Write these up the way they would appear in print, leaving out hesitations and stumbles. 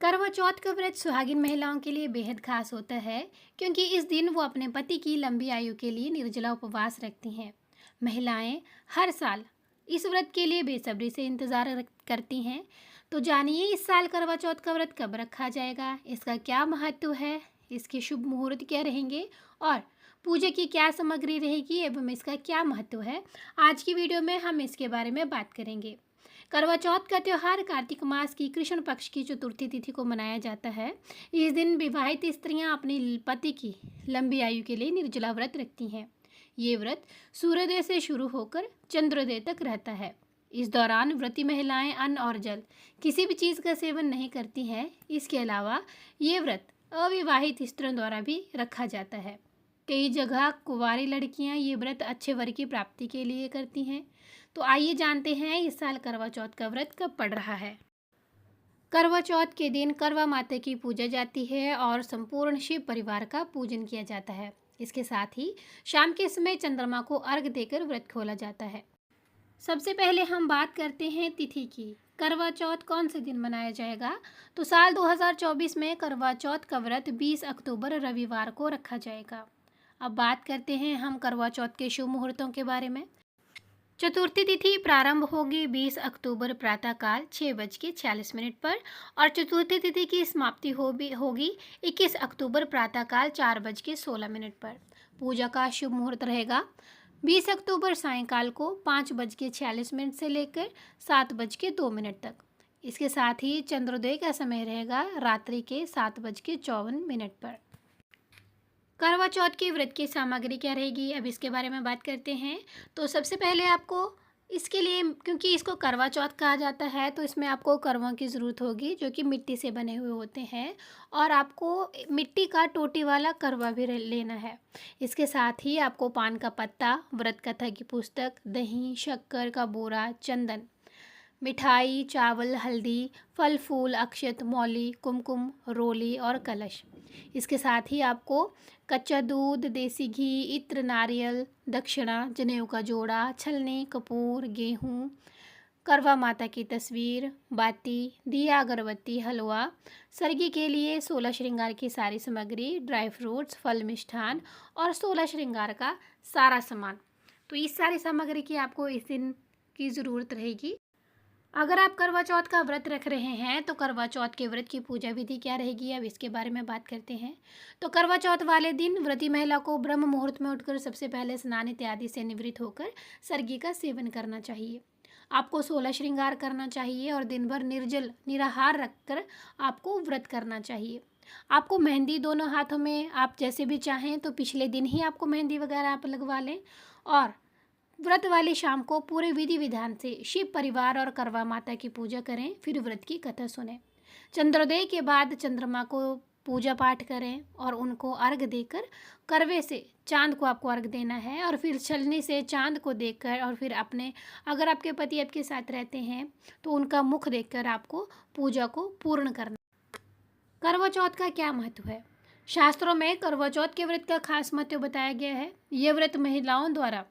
करवा चौथ का व्रत सुहागिन महिलाओं के लिए बेहद खास होता है क्योंकि इस दिन वो अपने पति की लंबी आयु के लिए निर्जला उपवास रखती हैं। महिलाएं हर साल इस व्रत के लिए बेसब्री से करती हैं। तो जानिए इस साल करवा चौथ का व्रत कब रखा जाएगा, इसका क्या महत्व है, इसके शुभ मुहूर्त क्या रहेंगे और पूजा की क्या सामग्री रहेगी एवं इसका क्या महत्व है। आज की वीडियो में हम इसके बारे में बात करेंगे। करवा चौथ का त्यौहार कार्तिक मास की कृष्ण पक्ष की चतुर्थी तिथि को मनाया जाता है। इस दिन विवाहित स्त्रियां अपने पति की लंबी आयु के लिए निर्जला व्रत रखती हैं। ये व्रत सूर्योदय से शुरू होकर चंद्रोदय तक रहता है। इस दौरान व्रती महिलाएं अन्न और जल किसी भी चीज़ का सेवन नहीं करती हैं। इसके अलावा ये व्रत अविवाहित स्त्रियों द्वारा भी रखा जाता है। कई जगह कुंवारी लड़कियां ये व्रत अच्छे वर की प्राप्ति के लिए करती हैं। तो आइए जानते हैं इस साल करवा चौथ का व्रत कब पड़ रहा है। करवा चौथ के दिन करवा माता की पूजा जाती है और संपूर्ण शिव परिवार का पूजन किया जाता है। इसके साथ ही शाम के समय चंद्रमा को अर्घ देकर व्रत खोला जाता है। सबसे पहले हम बात करते हैं तिथि की। करवा चौथ कौन से दिन मनाया जाएगा? तो साल 2024 में करवा चौथ का व्रत 20 अक्टूबर रविवार को रखा जाएगा। अब बात करते हैं हम करवा चौथ के शुभ मुहूर्तों के बारे में। चतुर्थी तिथि प्रारंभ होगी 20 अक्टूबर प्रातःकाल 6:46 पर और चतुर्थी तिथि की समाप्ति होगी 21 अक्टूबर प्रातःकाल 4:16 पर। पूजा का शुभ मुहूर्त रहेगा 20 अक्टूबर सायंकाल को 5:46 से लेकर 7:02 तक। इसके साथ ही चंद्रोदय का समय रहेगा रात्रि के 7:54 पर। करवा चौथ के व्रत की सामग्री क्या रहेगी, अब इसके बारे में बात करते हैं। तो सबसे पहले आपको इसके लिए, क्योंकि इसको करवा चौथ कहा जाता है, तो इसमें आपको करवों की ज़रूरत होगी जो कि मिट्टी से बने हुए होते हैं और आपको मिट्टी का टोटी वाला करवा भी लेना है। इसके साथ ही आपको पान का पत्ता, व्रत कथा की पुस्तक, दही, शक्कर का बोरा, चंदन, मिठाई, चावल, हल्दी, फल फूल, अक्षत, मौली, कुमकुम, रोली और कलश। इसके साथ ही आपको कच्चा दूध, देसी घी, इत्र, नारियल, दक्षिणा, जनेऊ का जोड़ा, छलनी, कपूर, गेहूँ, करवा माता की तस्वीर, बाती, दिया, अगरबत्ती, हलवा, सरगी के लिए 16 श्रृंगार की सारी सामग्री, ड्राई फ्रूट्स, फल, मिष्ठान और 16 श्रृंगार का सारा सामान। तो इस सारी सामग्री की आपको इस दिन की ज़रूरत रहेगी। अगर आप करवा चौथ का व्रत रख रहे हैं तो करवा चौथ के व्रत की पूजा विधि क्या रहेगी, अब इसके बारे में बात करते हैं। तो करवा चौथ वाले दिन व्रती महिला को ब्रह्म मुहूर्त में उठकर सबसे पहले स्नान इत्यादि से निवृत्त होकर सरगी का सेवन करना चाहिए। आपको 16 श्रृंगार करना चाहिए और दिन भर निर्जल निराहार रखकर आपको व्रत करना चाहिए। आपको मेहंदी दोनों हाथों में, आप जैसे भी चाहें तो पिछले दिन ही आपको मेहंदी वगैरह आप लगवा लें और व्रत वाली शाम को पूरे विधि विधान से शिव परिवार और करवा माता की पूजा करें, फिर व्रत की कथा सुनें। चंद्रोदय के बाद चंद्रमा को पूजा पाठ करें और उनको अर्घ देकर करवे से चांद को आपको अर्घ देना है और फिर छलनी से चांद को देखकर और फिर अपने, अगर आपके पति आपके साथ रहते हैं तो उनका मुख देखकर आपको पूजा को पूर्ण करना। करवा चौथ का क्या महत्व है? शास्त्रों में करवा चौथ के व्रत का खास महत्व बताया गया है। ये व्रत महिलाओं द्वारा,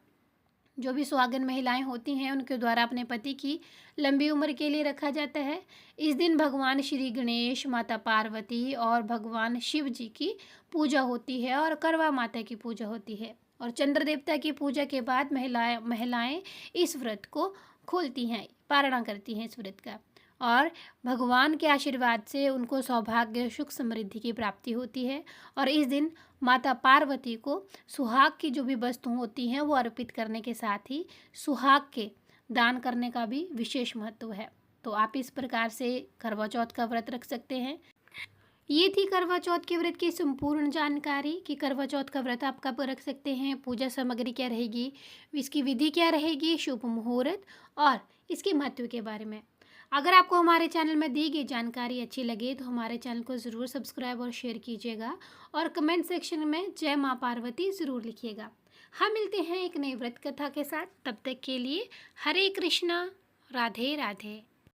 जो भी सुहागन महिलाएं होती हैं, उनके द्वारा अपने पति की लंबी उम्र के लिए रखा जाता है। इस दिन भगवान श्री गणेश, माता पार्वती और भगवान शिव जी की पूजा होती है और करवा माता की पूजा होती है और चंद्र देवता की पूजा के बाद महिलाएं इस व्रत को खोलती हैं, पारणा करती हैं इस व्रत का और भगवान के आशीर्वाद से उनको सौभाग्य, सुख, समृद्धि की प्राप्ति होती है। और इस दिन माता पार्वती को सुहाग की जो भी वस्तु होती हैं वो अर्पित करने के साथ ही सुहाग के दान करने का भी विशेष महत्व है। तो आप इस प्रकार से करवा चौथ का व्रत रख सकते हैं। ये थी करवा चौथ के व्रत की संपूर्ण जानकारी कि करवा चौथ का व्रत आप कब रख सकते हैं, पूजा सामग्री क्या रहेगी, इसकी विधि क्या रहेगी, शुभ मुहूर्त और इसके महत्व के बारे में। अगर आपको हमारे चैनल में दी गई जानकारी अच्छी लगे तो हमारे चैनल को ज़रूर सब्सक्राइब और शेयर कीजिएगा और कमेंट सेक्शन में जय माँ पार्वती ज़रूर लिखिएगा। हम मिलते हैं एक नई व्रत कथा के साथ, तब तक के लिए हरे कृष्णा, राधे राधे।